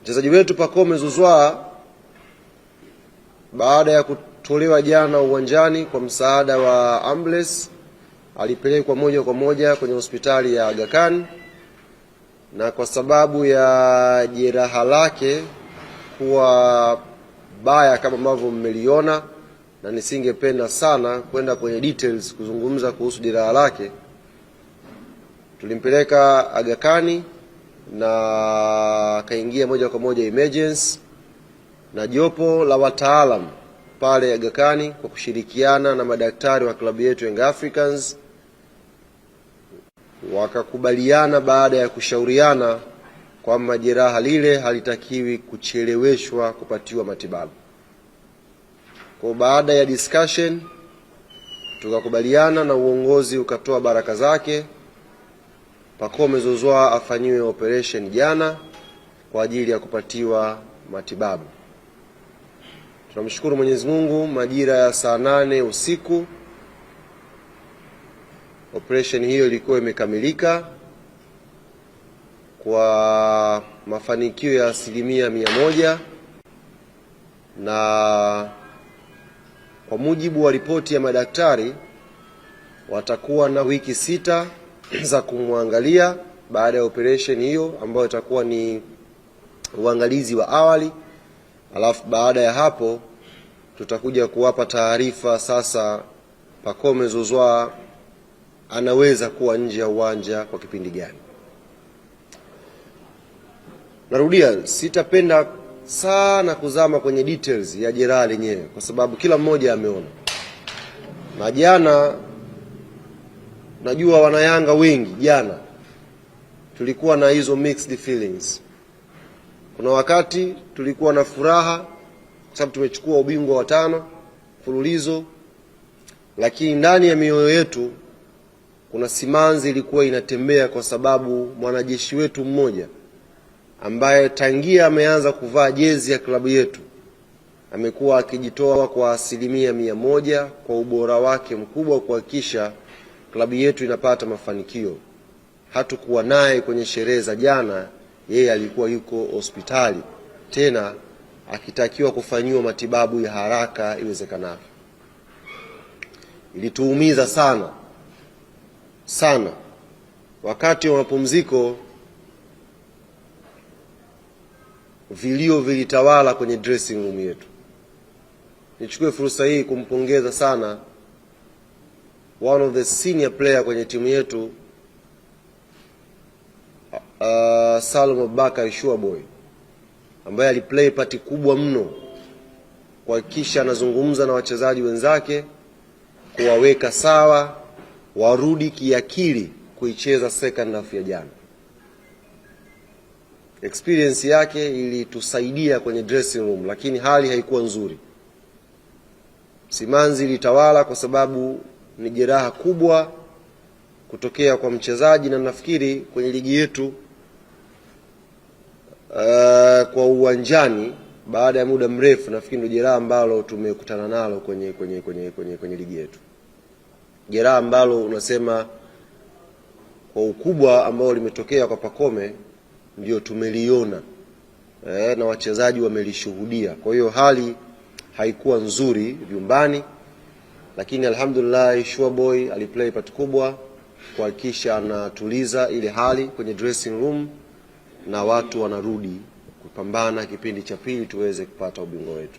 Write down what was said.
Mchezaji wetu Pacome Zouzoua baada ya kutolewa jana uwanjani kwa msaada wa ambulance alipelekwa moja kwa moja kwenye hospitali ya Aga Khan, na kwa sababu ya jeraha lake kuwa baya kama ambavyo mmeliona, na nisingependa sana kwenda kwenye details kuzungumza kuhusu jeraha lake, tulimpeleka Aga Khan na kaingia moja kwa moja emergency, na jopo la wataalam pale Aga Khan kwa kushirikiana na madaktari wa klabu yetu Young Africans wakakubaliana baada ya kushauriana kwamba jeraha lile halitakiwi kucheleweshwa kupatiwa matibabu. Kwa baada ya discussion tukakubaliana na uongozi ukatoa baraka zake Pacome Zouzoua afanyiwe operation jana kwa ajili ya kupatiwa matibabu. Tunamshukuru Mwenyezi Mungu, majira ya saa 8 usiku operation hiyo ilikuwa imekamilika kwa mafanikio ya 100%, na kwa mujibu wa ripoti ya madaktari watakuwa na wiki 6 za kumwangalia baada ya operation hiyo, ambayo itakuwa ni uangalizi wa awali. Alafu baada ya hapo tutakuja kuwapa taarifa sasa Pacome Zouzoua anaweza kuwa nje ya uwanja kwa kipindi gani. Narudia, sitapenda sana kuzama kwenye details ya jeraha lenyewe kwa sababu kila mmoja ameona. Na jana najua wanayanga wengi jana tulikuwa na hizo mixed feelings. Kuna wakati tulikuwa na furaha kwa sababu tumechukua ubingwa wa 5 mfululizo, lakini ndani ya mioyo yetu kuna simanzi ilikuwa inatembea kwa sababu mwanajeshi wetu mmoja ambaye tangia ameanza kuvaa jezi ya klabu yetu amekuwa akijitoa kwa 100% kwa ubora wake mkubwa kuhakikisha klabu yetu inapata mafanikio. Hatukuwa naye kwenye sherehe za jana, yeye alikuwa yuko hospitali tena akitakiwa kufanyiwa matibabu ya haraka iwezekanavyo. Ilituumiza sana sana. Wakati wa mapumziko vilio vilitawala kwenye dressing room yetu. Nichukue fursa hii kumpongeza sana one of the senior player kwenye timu yetu, Salum Abubakar Shuaboy, ambaye aliplay party kubwa mno kuhakikisha anazungumza na wachezaji wenzake kuwaweka sawa warudi kiakili kuicheza second half ya jana. Experience yake ilitusaidia kwenye dressing room, lakini hali haikuwa nzuri. Simanzi ilitawala kwa sababu ni jeraha kubwa kutokea kwa mchezaji, na nafikiri kwenye ligi yetu kwa uwanjani baada ya muda mrefu nafikiri ndio jeraha ambalo tumekutana nalo kwenye ligi yetu. Jeraha ambalo unasema kwa ukubwa ambao limetokea kwa Pacome ndio tumeliona na wachezaji wamelishuhudia. Kwa hiyo hali haikuwa nzuri vyumbani, lakini alhamdulillah Shuaboy aliplay part kubwa kuhakikisha anatuliza ile hali kwenye dressing room na watu wanarudi kupambana kipindi cha pili tuweze kupata ubingwa wetu.